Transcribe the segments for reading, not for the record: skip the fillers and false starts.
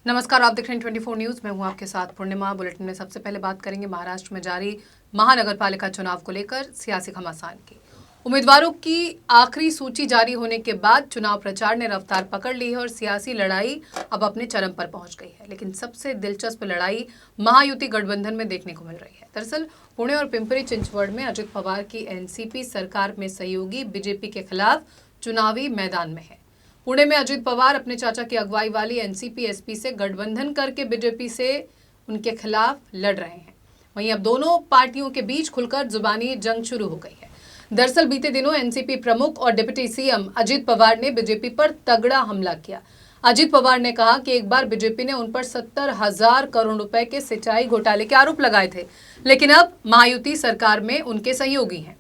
नमस्कार, आप देख रहे हैं 24 न्यूज। मैं हूं आपके साथ पूर्णिमा। बुलेटिन में सबसे पहले बात करेंगे महाराष्ट्र में जारी महानगरपालिका चुनाव को लेकर सियासी घमासान की। उम्मीदवारों की आखिरी सूची जारी होने के बाद चुनाव प्रचार ने रफ्तार पकड़ ली है और सियासी लड़ाई अब अपने चरम पर पहुंच गई है। लेकिन सबसे दिलचस्प लड़ाई महायुति गठबंधन में देखने को मिल रही है। दरअसल पुणे और पिंपरी चिंचवड़ में अजित पवार की एनसीपी सरकार में सहयोगी बीजेपी के खिलाफ चुनावी मैदान में है। पुणे में अजित पवार अपने चाचा की अगुवाई वाली एनसीपी-एसपी से गठबंधन करके बीजेपी से उनके खिलाफ लड़ रहे हैं। वहीं अब दोनों पार्टियों के बीच खुलकर जुबानी जंग शुरू हो गई है। दरअसल बीते दिनों एनसीपी प्रमुख और डिप्टी सीएम अजित पवार ने बीजेपी पर तगड़ा हमला किया। अजित पवार ने कहा कि एक बार बीजेपी ने उन पर 70,000 करोड़ रुपए के सिंचाई घोटाले के आरोप लगाए थे, लेकिन अब महायुति सरकार में उनके सहयोगी हैं।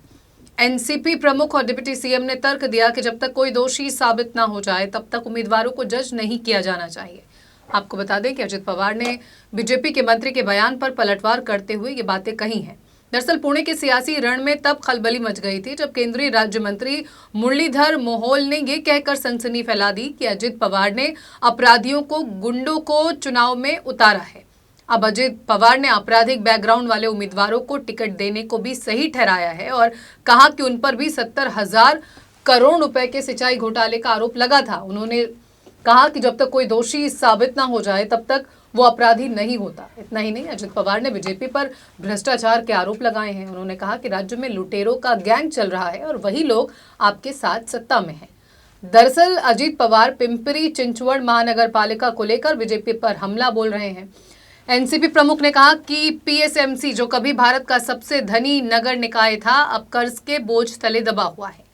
एनसीपी प्रमुख और डिप्टी सीएम ने तर्क दिया कि जब तक कोई दोषी साबित ना हो जाए तब तक उम्मीदवारों को जज नहीं किया जाना चाहिए। आपको बता दें कि अजित पवार ने बीजेपी के मंत्री के बयान पर पलटवार करते हुए ये बातें कही हैं। दरअसल पुणे के सियासी रण में तब खलबली मच गई थी जब केंद्रीय राज्य मंत्री मुरलीधर मोहोल ने ये कहकर सनसनी फैला दी कि अजित पवार ने अपराधियों को गुंडों को चुनाव में उतारा है। अब अजित पवार ने आपराधिक बैकग्राउंड वाले उम्मीदवारों को टिकट देने को भी सही ठहराया है और कहा कि उन पर भी 70,000 करोड़ रुपए के सिंचाई घोटाले का आरोप लगा था। उन्होंने कहा कि जब तक कोई दोषी साबित ना हो जाए तब तक वो अपराधी नहीं होता। इतना ही नहीं, अजित पवार ने बीजेपी पर भ्रष्टाचार के आरोप लगाए हैं। उन्होंने कहा कि राज्य में लुटेरों का गैंग चल रहा है और वही लोग आपके साथ सत्ता में हैं। दरअसल अजित पवार पिंपरी चिंचवड़ महानगर पालिका को लेकर बीजेपी पर हमला बोल रहे हैं। एनसीपी प्रमुख ने कहा कि पीएसएमसी जो कभी भारत का सबसे धनी नगर निकाय था, अब कर्ज के बोझ तले दबा हुआ है।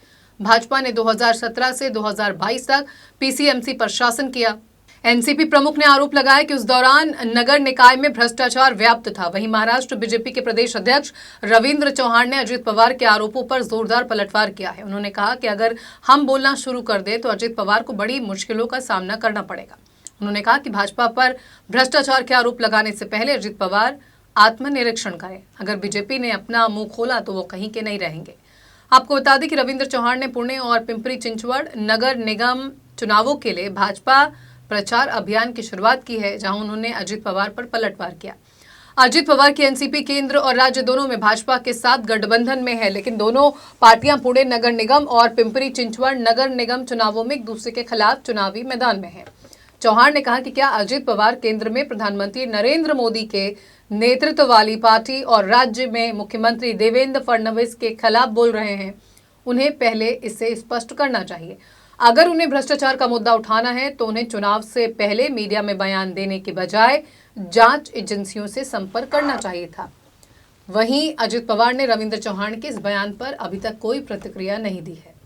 भाजपा ने 2017 से 2022 तक पीसीएमसी पर शासन किया। एनसीपी प्रमुख ने आरोप लगाया कि उस दौरान नगर निकाय में भ्रष्टाचार व्याप्त था। वहीं महाराष्ट्र बीजेपी के प्रदेश अध्यक्ष रविंद्र चौहान ने अजित पवार के आरोपों पर जोरदार पलटवार किया है। उन्होंने कहा कि अगर हम बोलना शुरू कर दें तो अजित पवार को बड़ी मुश्किलों का सामना करना पड़ेगा। उन्होंने कहा कि भाजपा पर भ्रष्टाचार के आरोप लगाने से पहले अजित पवार आत्मनिरीक्षण करें। अगर बीजेपी ने अपना मुंह खोला तो वो कहीं के नहीं रहेंगे। आपको बता दें कि रविंद्र चौहान ने पुणे और पिंपरी चिंचवड़ नगर निगम चुनावों के लिए भाजपा प्रचार अभियान की शुरुआत की है, जहां उन्होंने अजित पवार पर पलटवार किया। अजित पवार की एनसीपी केंद्र और राज्य दोनों में भाजपा के साथ गठबंधन में है, लेकिन दोनों पार्टियां पुणे नगर निगम और पिंपरी चिंचवड़ नगर निगम चुनावों में एक दूसरे के खिलाफ चुनावी मैदान में है। चौहान ने कहा कि क्या अजित पवार केंद्र में प्रधानमंत्री नरेंद्र मोदी के नेतृत्व वाली पार्टी और राज्य में मुख्यमंत्री देवेंद्र फडणवीस के खिलाफ बोल रहे हैं? उन्हें पहले इसे स्पष्ट करना चाहिए। अगर उन्हें भ्रष्टाचार का मुद्दा उठाना है तो उन्हें चुनाव से पहले मीडिया में बयान देने के बजाय जांच एजेंसियों से संपर्क करना चाहिए था। वहीं अजित पवार ने रविंद्र चौहान के इस बयान पर अभी तक कोई प्रतिक्रिया नहीं दी है।